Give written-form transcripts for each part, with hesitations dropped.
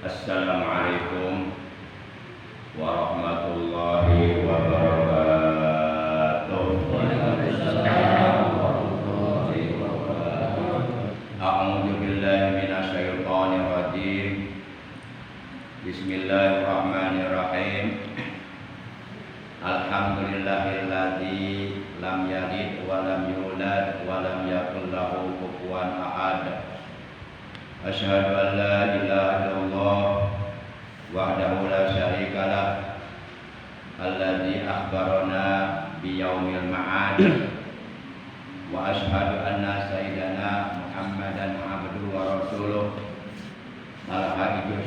Assalamualaikum warahmatullahi wabarakatuh. A'udzu billahi minasyaitonir rajim. Bismillahirrahmanirrahim. Alhamdulillahilladzi lam yalid wa lam yulad wa lam yakul lahu kufuwan ahad. Asyhadu an la ilaha illallah wahdahu la syarika lah alladzi akhbarana bi yaumil ma'ad wa asyhadu anna sayyidana Muhammadan abduhu wa rasuluh al-haidu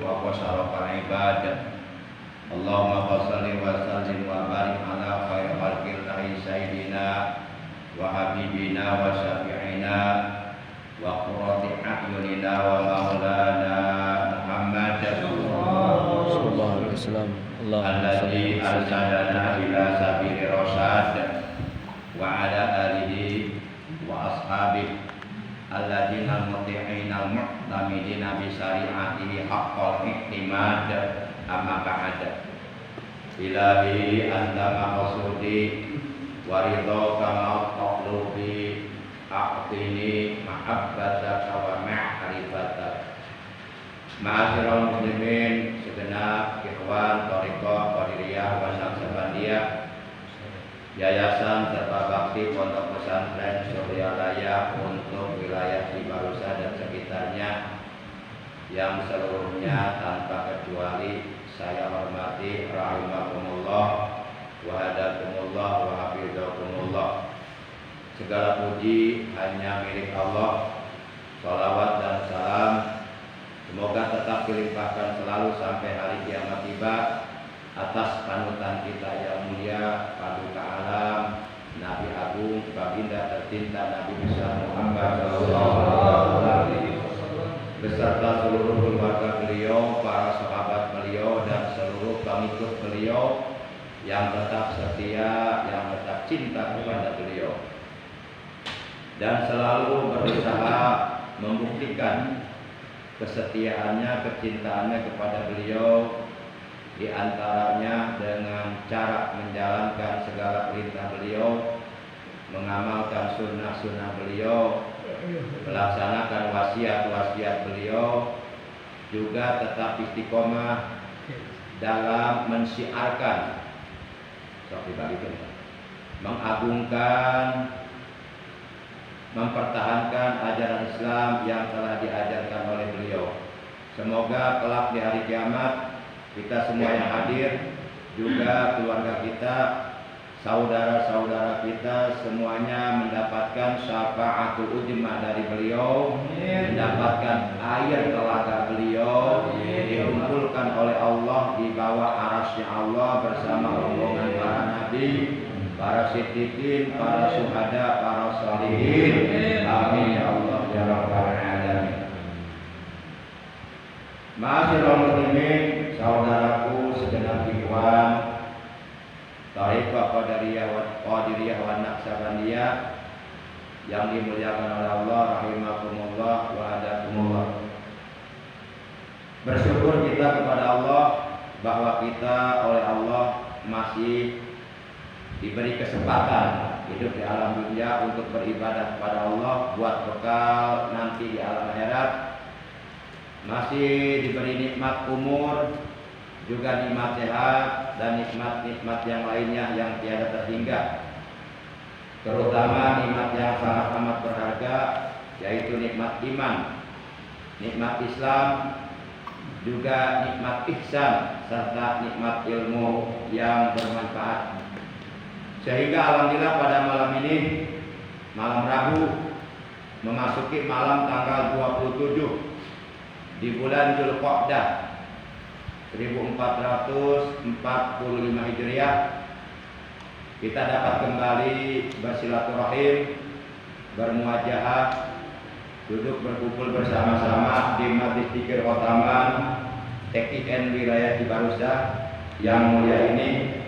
wa qasarafal ibad. Allahumma shalli wa sallim wa barik ala khairil khalqillahi sayyidina wa habibina wa syafi'ina wa qurrati a'yunina wa maulana Muhammad sallallahu alaihi wasallam alladzi arsalana ila sabili rasyad wa ala alihi wa ashabihi alladzina muti'ina mu'tamidina bi syari'atihi haqqal i'timad. Amma ba'da. Ilahi anta maqsudi wa ridhaka maqlubi a'tini mahabbataka wa ma'rifataka. Ma'asyiral muslimin segenap ikhwan thariqah Qadiriyah wa Naqsabandiyah, Yayasan serta Bakti Pondok Pesantren Suryalaya untuk wilayah Cibarusah dan sekitarnya yang seluruhnya tanpa kecuali saya hormati rahimakumullah wa hadakumullah wa hafizakumullah. Segala puji hanya milik Allah. Salawat dan salam semoga tetap dilimpahkan selalu sampai hari kiamat tiba atas panutan kita yang mulia, paduka alam, Nabi Agung, baginda tercinta Nabi besar Muhammad sallallahu alaihi wasallam beserta seluruh keluarga beliau, para sahabat beliau dan seluruh pengikut beliau yang tetap setia, yang tetap cinta kepada beliau dan selalu berusaha membuktikan kesetiaannya, kecintaannya kepada beliau, di antaranya dengan cara menjalankan segala perintah beliau, mengamalkan sunnah-sunnah beliau, melaksanakan wasiat-wasiat beliau, juga tetap istiqomah dalam mensyiarkan, mengagungkan, mempertahankan ajaran Islam yang telah diajarkan oleh beliau. Semoga kelak di hari kiamat kita semua yang hadir, juga keluarga kita, saudara-saudara kita semuanya mendapatkan syafaatul uzma dari beliau, mendapatkan air telaga beliau, dikumpulkan oleh Allah di bawah arasy Allah bersama rombongan para nabi, para siddiqin, para syuhada, para sholihin. Amin ya Allah ya rabbal alamin. Ma'asyiral muslimin, saudaraku segenap ikhwan Thariqah Qadiriyah wa Naqsabandiyah yang dimuliakan oleh Allah, rahimakumullah wa hadakumullah. Bersyukur kita kepada Allah bahwa kita oleh Allah masih diberi kesempatan hidup di alam dunia untuk beribadah kepada Allah buat bekal nanti di alam akhirat. Masih diberi nikmat umur, juga nikmat sehat dan nikmat-nikmat yang lainnya yang tiada terhingga. Terutama nikmat yang sangat amat berharga, yaitu nikmat iman, nikmat Islam, juga nikmat ihsan serta nikmat ilmu yang bermanfaat. Sehingga alhamdulillah pada malam ini, malam Rabu, memasuki malam tanggal 27 di bulan Dzulqa'dah 1445 Hijriah, kita dapat kembali bersilaturahim, bermuajahah, duduk berkumpul bersama-sama di Majlis Dzikir Khotaman TKN wilayah Cibarusah yang mulia ini,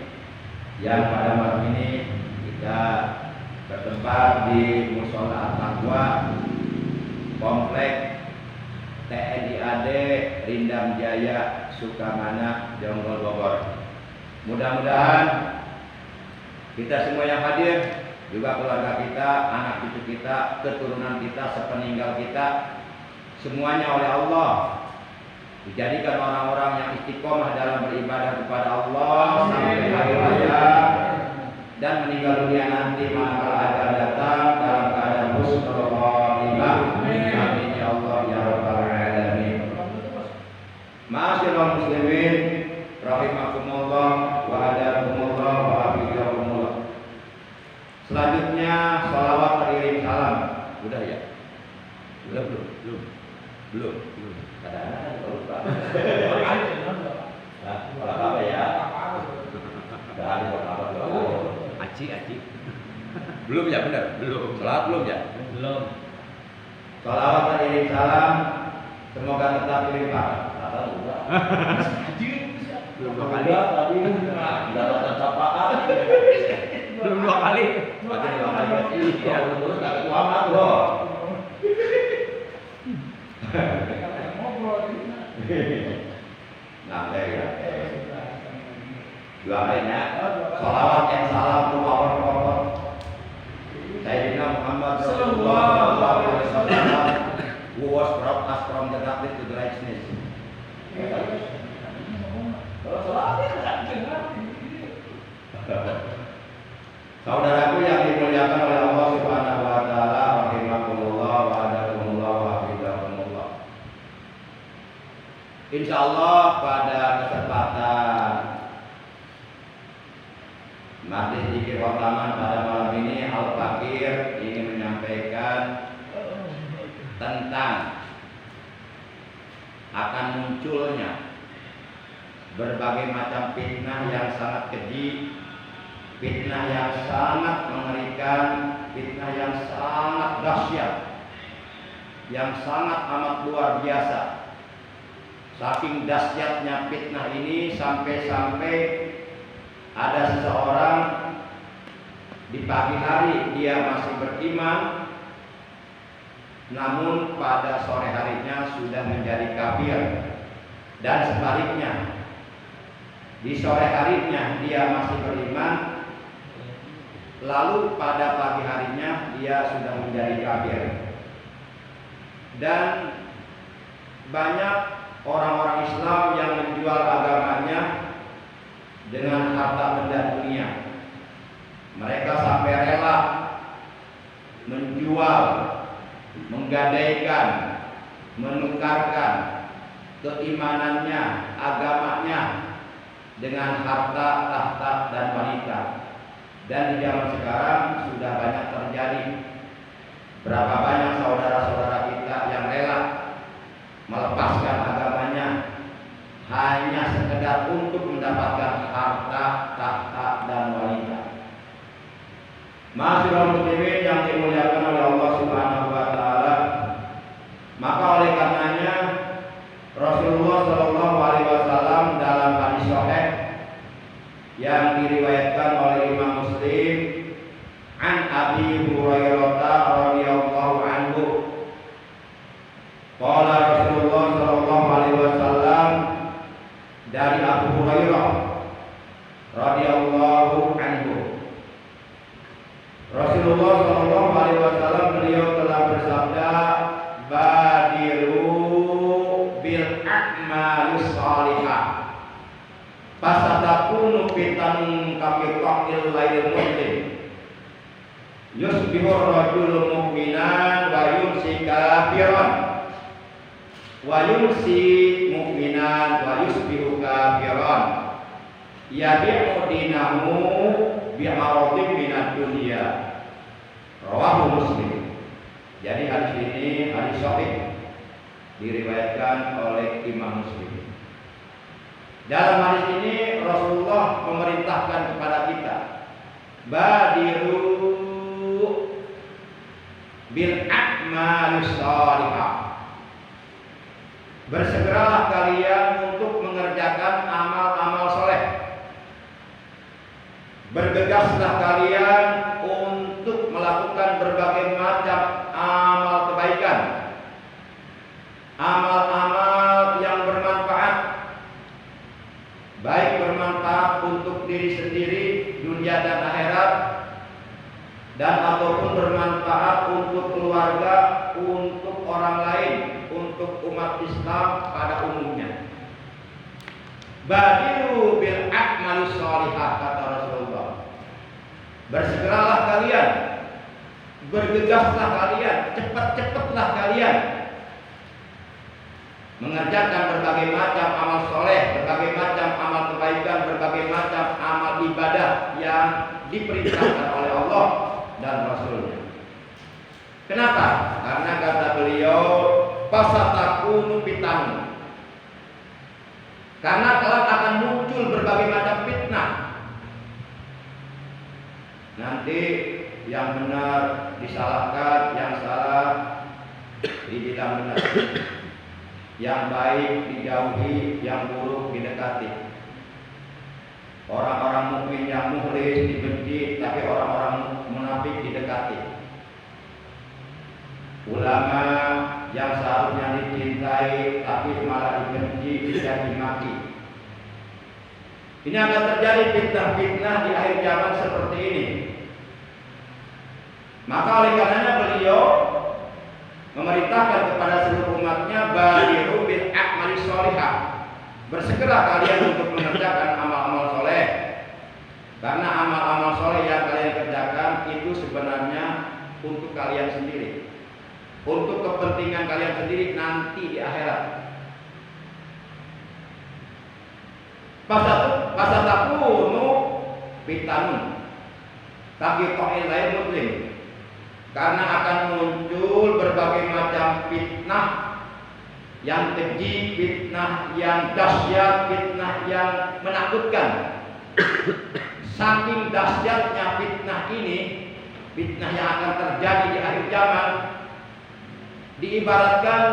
yang pada malam ini kita bertempat di Mushola At-Taqwa Komplek TNI AD Rindam Jaya Sukamana Jonggol Bogor. Mudah-mudahan kita semua yang hadir, juga keluarga kita, anak cucu kita, keturunan kita, sepeninggal kita, semuanya oleh Allah dijadikan orang-orang yang istiqomah dalam beribadah kepada Allah sampai hari raya dan meninggal dunia nanti manakala ajal datang dalam keadaan husnul khotimah. Amin ya Allah ya rabbal alamin. Ma'asyiral muslimin rahimakumullah wa hadakumullah wa hafizakumullah. Selanjutnya salawat beriring salam. Udah ya? Belum. Kadang-kadang lupa. Kalau apa ya? Udah ada apa? Aci. Belum ya, benar? Belum. Salat belum ya? Belum. Salawat beriring salam. Semoga tetap dilimpah. Belum 2 kali. Tadi mendapatkan sapaan. Belum 2 kali. Berarti 2 kali. Iya, terus enggak kuamat loh. Nah, ya. Doanya salawat dan salam to our prophet Sayyidina Muhammad sallallahu alaihi wasallam, who was brought us from the darkness to the righteousness. Saudaraku yang dimuliakan oleh Allah Subhanahu wa taala, rahimakumullah wa hadakumullah wa hafizakumullah. Insyaallah pada kesempatan majlis zikir pertama pada malam ini, Al-Fakir ingin menyampaikan tentang akan munculnya berbagai macam fitnah yang sangat keji, fitnah yang sangat mengerikan, fitnah yang sangat dahsyat, yang sangat amat luar biasa. Saking dahsyatnya fitnah ini sampai-sampai ada seseorang di pagi hari dia masih beriman, namun pada sore harinya sudah menjadi kafir, dan sebaliknya di sore harinya dia masih beriman, lalu pada pagi harinya dia sudah menjadi kafir. Dan banyak orang-orang Islam yang menjual agamanya dengan harta benda dunia. Mereka sampai rela menjual, menggadaikan, menukarkan keimanannya, agamanya dengan harta, tahta, dan wanita. Dan di zaman sekarang sudah banyak terjadi. Berapa banyak saudara-saudara kita yang rela melepaskan agamanya hanya sekedar untuk mendapatkan harta, tahta, dan wanita. Ma'asyiral muslimin yang dimuliakan oleh Allah Subhanahu wa taala, maka oleh karenanya Rasulullah sallallahu alaihi wasallam dalam hadis sahih yang diriwayatkan oleh Imam Muslim an Abi Hurairah radhiyallahu anhu, qala Rasulullah sallallahu alaihi wasallam, dari Abu Hurairah radhiyallahu anhu, Rasulullah sallallahu alaihi wasallam beliau telah bersabda, badiru bil a'malis shalihah fasatakunu fitanun kaqita'il lail muslim yusbihu rajulu mu'minan wa yumsi kafiran wa yumsi mu'minan wa yusbihu kafiran yabi'u dinahu bi'aradin minad dunya. Rawahu Muslim. Jadi hadis ini hadis sahih, diriwayatkan oleh Imam Muslim. Dalam hadis ini Rasulullah memerintahkan kepada kita, badiru bil a'malis shalihah, bersegeralah kalian untuk mengerjakan amal-amal soleh. Bergegaslah kalian untuk melakukan berbagai macam amal kebaikan, amal orang lain, untuk umat Islam pada umumnya. Badiru bil a'malis shalihah, kata Rasulullah. Bersegeralah kalian, bergegaslah kalian, cepat-cepatlah kalian mengerjakan berbagai macam amal soleh, berbagai macam amal kebaikan, berbagai macam amal ibadah yang diperintahkan oleh Allah dan Rasulnya. Kenapa? Karena kata beliau, fasatakunu fitnah. Karena kelak akan muncul berbagai macam fitnah. Nanti yang benar disalahkan, yang salah dibilang benar, yang baik dijauhi, yang buruk didekati. Orang-orang mukmin yang mukhlis dibenci, tapi orang-orang munafik didekati. Ulama yang seharusnya dicintai tapi malah dibenci, dicaci maki. Ini akan terjadi fitnah-fitnah di akhir zaman seperti ini. Maka oleh karenanya beliau memerintahkan kepada seluruh umatnya, badiru bil a'malis shalihah. Bersegera kalian untuk mengerjakan amal-amal soleh. Karena amal-amal soleh yang kalian kerjakan itu sebenarnya untuk kalian sendiri, untuk kepentingan kalian sendiri nanti di akhirat. Fasatakunu fitanun bagi qail lain muslim. Karena akan muncul berbagai macam fitnah yang keji, fitnah yang dahsyat, fitnah yang menakutkan. Saking dahsyatnya fitnah ini, fitnah yang akan terjadi di akhir zaman, diibaratkan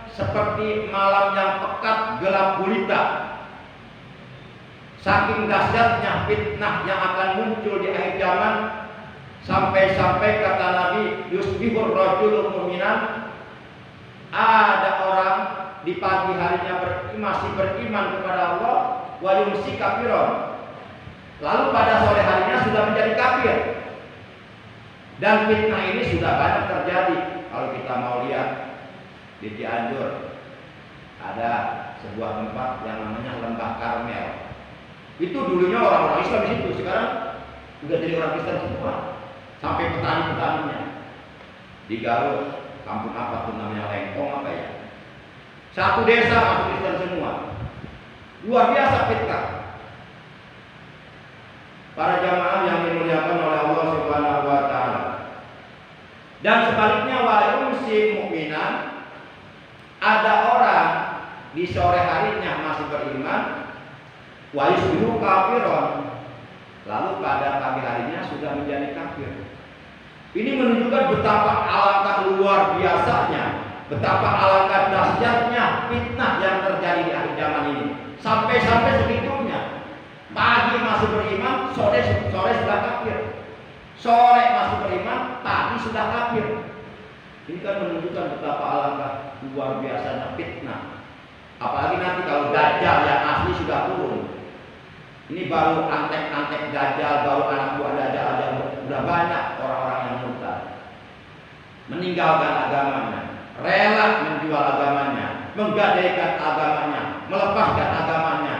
seperti malam yang pekat gelap gulita. Saking dahsyatnya fitnah yang akan muncul di akhir zaman, sampai-sampai kata Nabi, yusbihur rajulul mu'minan, ada orang di pagi harinya masih beriman kepada Allah, wa yumsi kafiron, lalu pada sore harinya sudah menjadi kafir. Dan fitnah ini sudah banyak terjadi. Kalau kita mau lihat di Cianjur ada sebuah tempat yang namanya Lembah Karmel. Itu dulunya orang-orang Islam di situ, sekarang sudah jadi orang Kristen semua. Sampai petani-petaninya. Di Garut, kampung apa tuh namanya, Lengkong apa ya? Satu desa masuk Kristen semua. Luar biasa fitnah. Para jamaah yang dimuliakan oleh Allah Subhanahu wa taala. Dan sebaliknya, wa yumsi mukminan, ada orang di sore harinya masih beriman, wa yusbihu kafiron, lalu pada pagi harinya sudah menjadi kafir. Ini menunjukkan betapa alangkah luar biasanya, betapa alangkah dahsyatnya fitnah yang terjadi di akhir zaman ini. Sampai-sampai segitunya, pagi masih beriman, sore sudah kafir. Sore masih beriman, pagi sudah kafir. Ini kan menunjukkan betapa alangkah luar biasanya fitnah. Apalagi nanti kalau Dajjal yang asli sudah turun. Ini baru antek-antek Dajjal, baru anak buah Dajjal aja udah banyak orang-orang yang murtad, meninggalkan agamanya, rela menjual agamanya, menggadaikan agamanya, melepaskan agamanya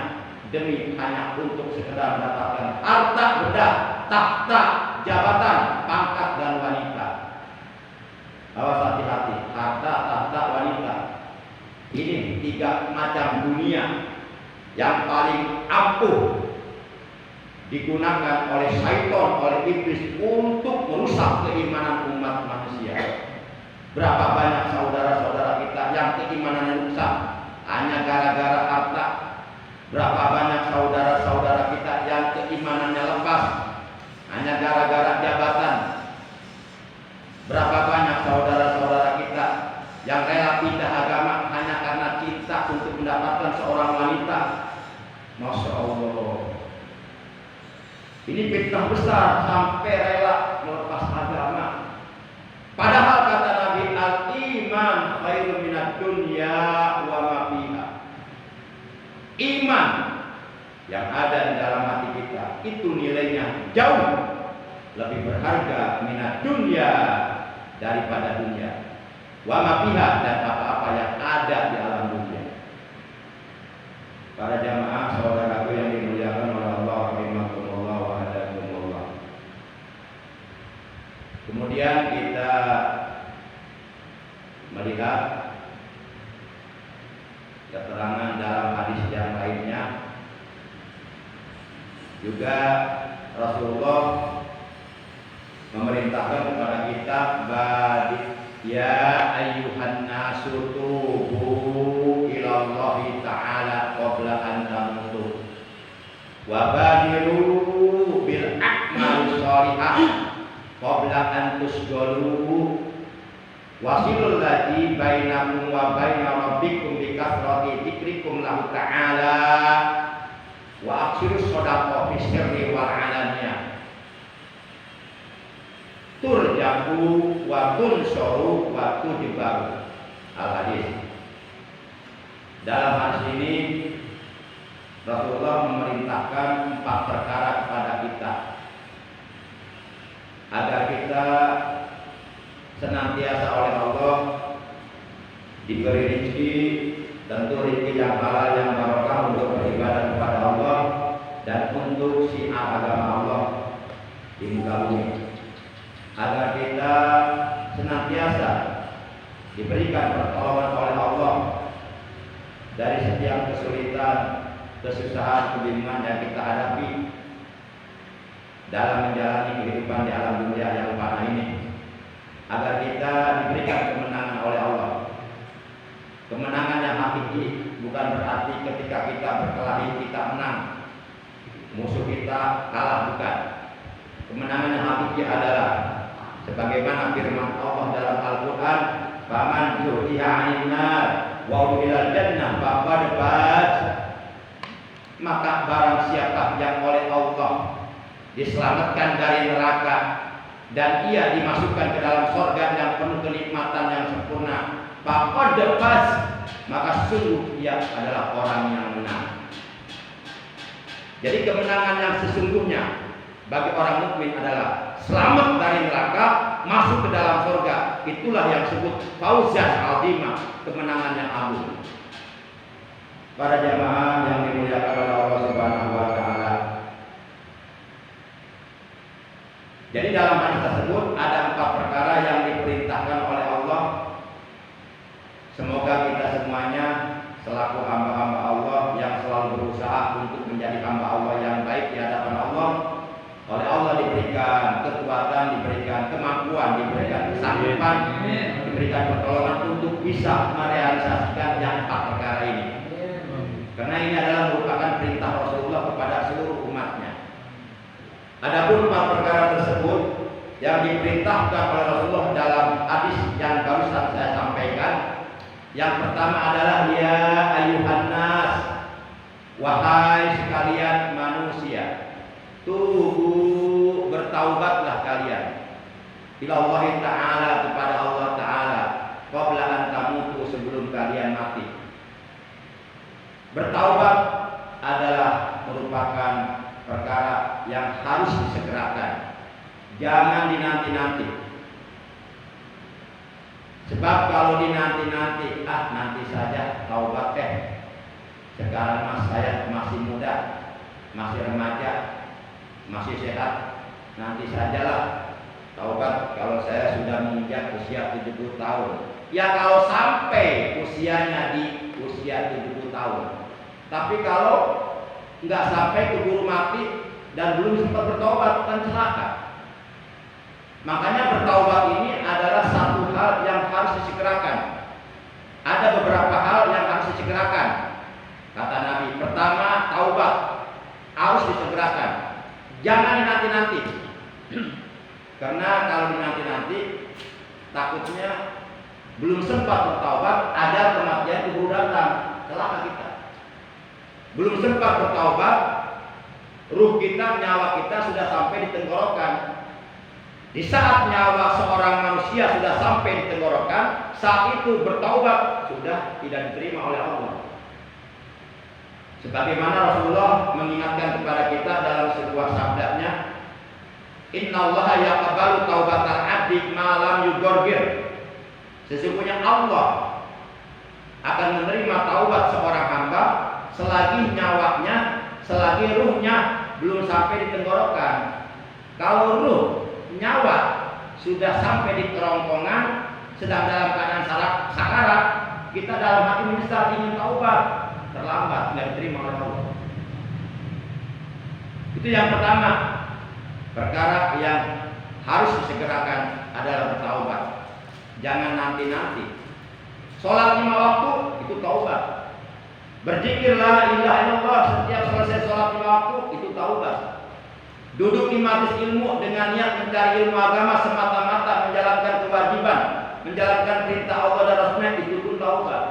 demi hanya untuk sekedar mendapatkan harta benda, tahta, jabatan, pangkat dan wanita. Awas hati-hati, harta, tahta, wanita. Ini tiga macam dunia yang paling ampuh digunakan oleh syaitan, oleh iblis untuk merusak keimanan umat manusia. Berapa banyak saudara-saudara kita yang keimanannya rusak hanya gara-gara harta. Berapa banyak saudara-saudara kita yang keimanannya lepas hanya gara-gara jabatan. Berapa banyak saudara-saudara kita yang rela pindah agama hanya karena cinta untuk mendapatkan seorang wanita. Masya Allah. Ini fitnah besar sampai rela melepas agama. Padahal kata Nabi, al-iman khairu minad dunya wa ma fiha. Iman yang ada di dalam hati kita itu nilainya jauh lebih berharga minad dunya, daripada dunia. wa ma fiha, dan apa-apa yang ada di alam dunia. Para jamaah saudaraku yang dimuliakan oleh Allah, rahimakumullah wa hadakumullah. Kemudian kita melihat keterangan dalam hadis yang lainnya juga Rasulullah memerintahkan kepada kita, ya ayyuhan nasu tubu ilallahi ta'ala qabla an tamutu wa badiru bil a'mal shalihah qabla an tusgalu wasilul ladzi bainakum wa baina rabbikum bi kasrati dzikrikum lahu ta'ala wa aksirus shadaqah fi sirri wal alaniyah turjaku wa tunsoru wa tujibaru. Al-hadis. Dalam hadis ini Rasulullah memerintahkan 4 perkara kepada kita agar kita senantiasa oleh Allah diberi rezeki, tentu rezeki yang halal yang barokah untuk beribadah kepada Allah dan untuk syiar agama Allah di muka bumi, agar kita senantiasa diberikan pertolongan oleh Allah dari setiap kesulitan, kesusahan, kebingungan yang kita hadapi dalam menjalani kehidupan di alam dunia yang fana ini, agar kita diberikan kemenangan oleh Allah. Kemenangan yang hakiki bukan berarti ketika kita berkelahi kita menang, musuh kita kalah, bukan. Kemenangan yang hakiki adalah sebagaimana firman Allah dalam Al-Quran, faman zuhziha 'anil nar wa udkhilal jannah faqad faz. Maka barang siapa yang oleh Allah diselamatkan dari neraka dan ia dimasukkan ke dalam surga yang penuh kenikmatan yang sempurna, faqad faz, maka sungguh ia adalah orang yang menang. Jadi kemenangan yang sesungguhnya bagi orang mukmin adalah selamat dari neraka, masuk ke dalam surga. Itulah yang disebut fauzan azimah, kemenangan yang agung. Para jamaah yang dimuliakan oleh Allah Subhanahu wa taala. Jadi dalam hadis tersebut ada 4 perkara yang diperintahkan oleh Allah. Semoga kita semuanya selaku hamba-hamba Allah yang selalu berusaha untuk menjadi hamba Allah yang baik di hadapan Allah, oleh Allah diberikan kekuatan, diberikan kemampuan, diberikan kesanggupan, diberikan pertolongan untuk bisa merealisasikan yang 4 perkara ini. Karena ini adalah merupakan perintah Rasulullah kepada seluruh umatnya. Adapun 4 perkara tersebut yang diperintahkan oleh Rasulullah dalam hadis yang barusan saya sampaikan, yang pertama adalah ya ayyuhan nas, wahai sekalian manusia, tubu, bertaubatlah kalian, ilallahi ta'ala, kepada Allah Ta'ala, qabla an tamutu, sebelum kalian mati. Bertaubat adalah merupakan perkara yang harus disegerakan, jangan dinanti-nanti. Sebab kalau dinanti-nanti, nanti saja taubat sekarang mas saya masih muda, masih remaja, masih sehat, nanti sajalah taubat kalau saya sudah menginjak usia 70 tahun. Ya kalau sampai usianya di usia 70 tahun. Tapi kalau nggak sampai keburu mati dan belum sempat bertobat, kan celaka. Makanya bertaubat ini adalah satu hal yang harus disegerakan. Ada beberapa hal yang harus disegerakan. Kata Nabi, pertama taubat harus disegerakan. Jangan dinanti-nanti. Karena kalau dinanti-nanti takutnya belum sempat bertaubat, ada kematian keburu datang, celaka kita. Belum sempat bertaubat, ruh kita, nyawa kita sudah sampai di tenggorokan. Di saat nyawa seorang manusia sudah sampai di tenggorokan, saat itu bertaubat sudah tidak diterima oleh Allah. Sebagaimana Rasulullah mengingatkan kepada kita dalam sebuah sabdanya, innallaha yaqbalu taubatal abdi ma lam yughargir. Sesungguhnya Allah akan menerima taubat seorang hamba selagi nyawanya, selagi ruhnya belum sampai di tenggorokan. Kalau ruh, nyawa sudah sampai di kerongkongan, sedang dalam keadaan sakarat, kita dalam hati menyesal ingin taubat, terlambat, tidak diterima oleh Allah. Itu yang pertama. Perkara yang harus disegerakan adalah bertaubat. Jangan nanti-nanti. Sholat 5 waktu itu taubat. Berzikir la ilaha illallah setiap selesai sholat 5 waktu itu taubat. Duduk di majelis ilmu dengan niat mencari ilmu agama semata-mata menjalankan kewajiban, menjalankan perintah Allah dan Rasulnya, itu pun taubat.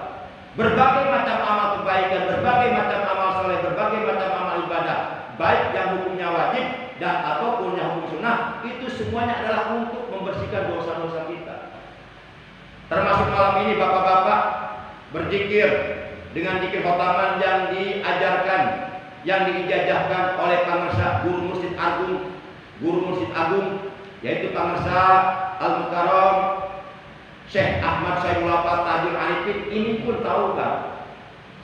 Berbagai macam amal kebaikan, berbagai macam amal soleh, berbagai macam amal ibadah, baik yang hukumnya wajib dan ataupun yang hukum sunnah, itu semuanya adalah untuk membersihkan dosa-dosa kita. Termasuk malam ini bapak-bapak berzikir dengan zikir khotaman yang diajarkan, yang diijazahkan oleh Pamersa Guru Mursyid Agung, yaitu Pamersa Al-Mukarram Syekh Ahmad Syaifullah Tajul Arifin. Ini pun taubat.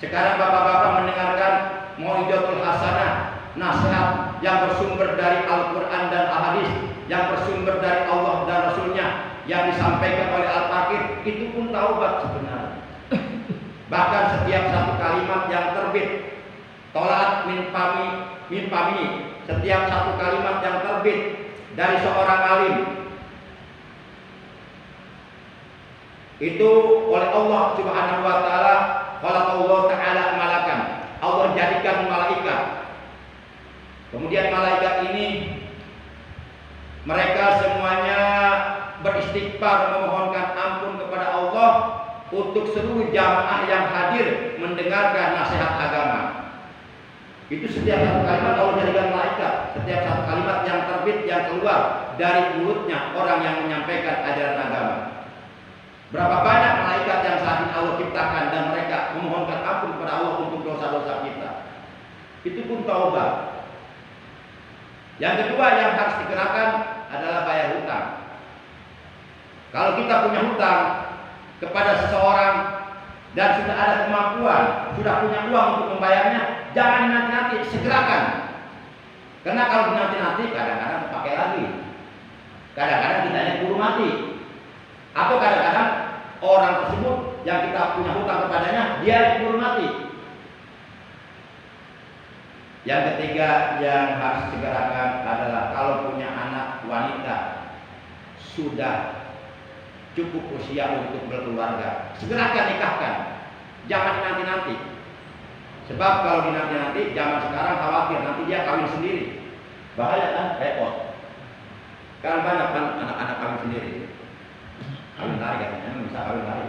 Sekarang bapak-bapak mendengarkan Mau'izatul Hasanah, nasihat yang bersumber dari Al-Quran dan Al-Hadis, yang bersumber dari Allah dan Rasulnya, yang disampaikan oleh Al-Fakir, itu pun taubat sebenarnya. Bahkan setiap satu kalimat yang terbit, tolaat min fami, setiap satu kalimat yang terbit dari seorang alim, itu oleh Allah Subhanahu wa taala, Allah taala malakan. Allah jadikan malaikat. Kemudian malaikat ini mereka semuanya beristighfar memohonkan ampun kepada Allah untuk seluruh jamaah yang hadir mendengarkan nasihat agama. Itu setiap satu kalimat Allah jadikan malaikat. Setiap satu kalimat yang terbit, yang keluar dari mulutnya orang yang menyampaikan ajaran agama. Berapa banyak malaikat yang saat ini Allah ciptakan dan mereka memohonkan ampun kepada Allah untuk dosa-dosa kita. Itu pun taubat. Yang kedua yang harus digerakkan adalah bayar hutang. Kalau kita punya hutang kepada seseorang dan sudah ada kemampuan, sudah punya uang untuk membayarnya, jangan nanti-nanti, segerakan. Karena kalau nanti-nanti kadang-kadang pakai lagi. Kadang-kadang kita yang buru mati. Atau kadang-kadang orang tersebut yang kita punya hutang kepadanya, dia yang buru mati. Yang ketiga yang harus segerakan adalah kalau punya anak wanita sudah cukup usia untuk berkeluarga, segerakan nikahkan. Jangan nanti-nanti. Sebab kalau dinanti-nanti, zaman sekarang khawatir nanti dia kawin sendiri. Bahaya kan? Repot. Kan banyak kan anak-anak kawin sendiri. Kawin lari katanya, bisa kawin lari.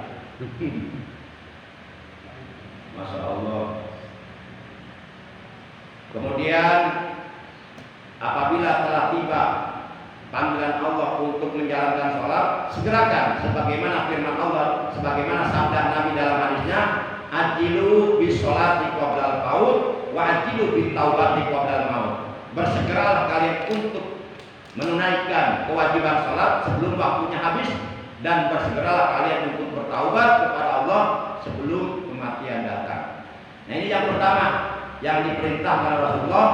Masya Allah. Kemudian apabila telah tiba panggilan Allah untuk menjalankan sholat, segerakan sebagaimana firman Allah, sebagaimana sabda Nabi dalam hadisnya, ajilu bis sholati qoblal maut wa ajilu bit taubati qoblal maut. Bersegeralah kalian untuk menunaikan kewajiban sholat sebelum waktunya habis, dan bersegeralah kalian untuk bertaubat kepada Allah sebelum kematian datang. Nah, ini yang pertama yang diperintahkan oleh Rasulullah,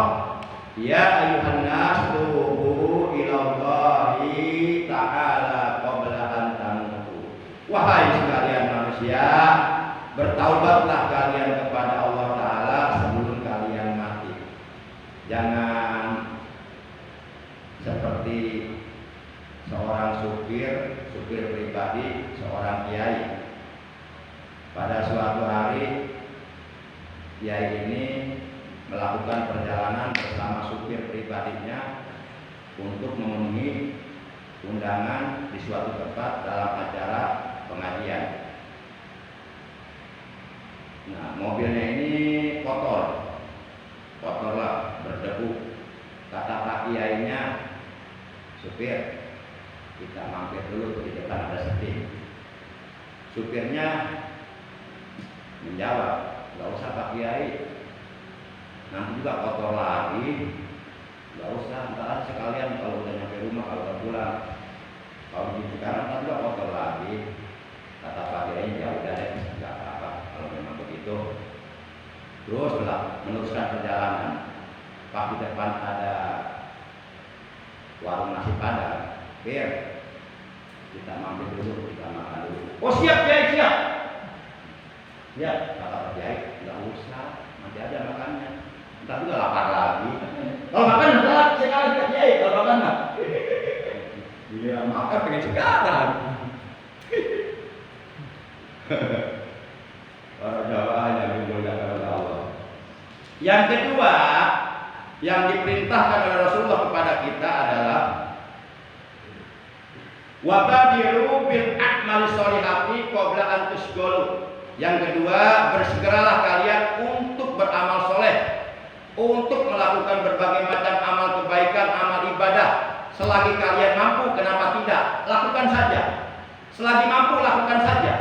ya ayuhan nas tubu ilallahi ta'ala qabla an tamutu. Wahai sekalian manusia, bertaubatlah kalian kepada Allah Ta'ala sebelum kalian mati. Jangan seperti seorang supir pribadi, seorang kiai. Pada suatu hari kiai ini melakukan perjalanan bersama supir pribadinya untuk memenuhi undangan di suatu tempat dalam acara pengajian. Nah, mobilnya ini kotor lah, berdebu. Kata Pak Kiainya, supir, kita mampir dulu di depan ada setim. Supirnya menjawab, nggak usah Pak Kiai, nanti juga kotor lagi. Nggak usah, ntar sekalian kalau udah nyampe rumah, kalau udah pulang. Kalau di sekarang kan juga kotor lagi. Kata Pak Kiai, ya udah deh, nggak apa-apa kalau memang begitu. Terus meneruskan perjalanan. Pak, di depan ada warung nasi padang. Biar kita mampir dulu, kita makan dulu. Oh siap Kiai, siap. Ya, kata Pak Kiai, nggak usah, nanti aja makannya. Ntar juga lapar lagi. Kalau makan ntar sekali Pak Kiai, kalau makan nggak? Iya, makan pengen sekarang. Para jamaah yang dimuliakan oleh Allah. Yang kedua, yang diperintahkan oleh Rasulullah kepada kita adalah wabadiru bil a'mali sholihati qabla an tusghalu. Yang kedua, bersegeralah kalian untuk beramal soleh, untuk melakukan berbagai macam amal kebaikan, amal ibadah. Selagi kalian mampu, kenapa tidak? Lakukan saja. Selagi mampu, lakukan saja.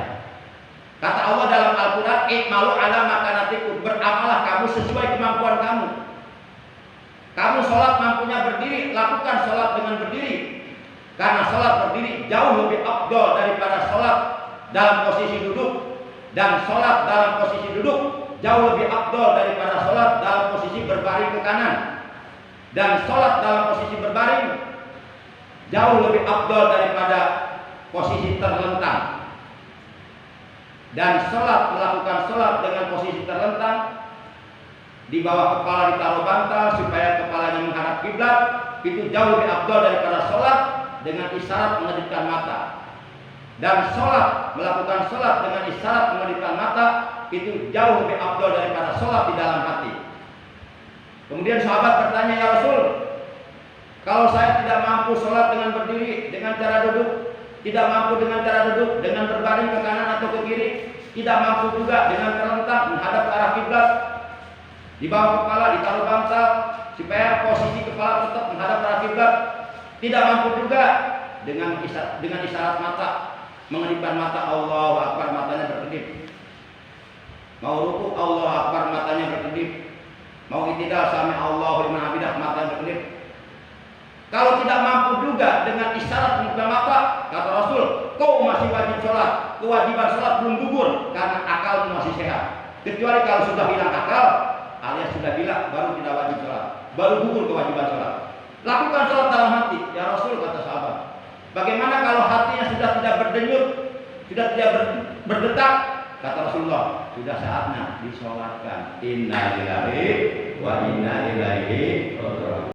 Kata Allah dalam Al-Quran, "I'malu ala makanatikum." Beramalah kamu sesuai kemampuan kamu. Kamu sholat mampunya berdiri, lakukan sholat dengan berdiri. Karena sholat berdiri jauh lebih afdal daripada sholat dalam posisi duduk. Dan sholat dalam posisi duduk jauh lebih afdal daripada sholat dalam posisi berbaring ke kanan. Dan sholat dalam posisi berbaring jauh lebih afdal daripada posisi terlentang. Dan melakukan sholat dengan posisi terlentang, di bawah kepala ditaruh bantal supaya kepalanya menghadap kiblat, itu jauh lebih afdal daripada sholat dengan isyarat mengedipkan mata. Dan melakukan sholat dengan isyarat mengedipkan mata, itu jauh lebih afdal daripada sholat di dalam hati. Kemudian sahabat bertanya, ya Rasul, kalau saya tidak mampu sholat dengan berdiri, dengan cara duduk, tidak mampu dengan cara duduk, dengan berbaring ke kanan atau ke kiri, tidak mampu juga dengan terlentang menghadap ke arah kiblat, di bawah kepala ditaruh bantal supaya posisi kepala tetap menghadap ke arah kiblat, tidak mampu juga dengan isyarat mata, mengedipkan mata, Allahu Akbar, matanya berkedip. Mau ruku, Allahu Akbar, matanya berkedip. Mau i'tidal, sami Allahu liman hamidah, matanya berkedip. Kalau tidak mampu juga dengan isyarat mengedipkan mata, kata Rasul, kau masih wajib sholat. Kewajiban sholat belum gugur karena akalmu masih sehat. Kecuali kalau sudah hilang akal, alias sudah gila, baru tidak wajib sholat, baru gugur kewajiban sholat. Lakukan sholat dalam hati, ya Rasul, kata sahabat. Bagaimana kalau hatinya sudah tidak berdenyut, sudah tidak berdetak? Kata Rasulullah, sudah saatnya disolatkan. Inna lillahi wa inna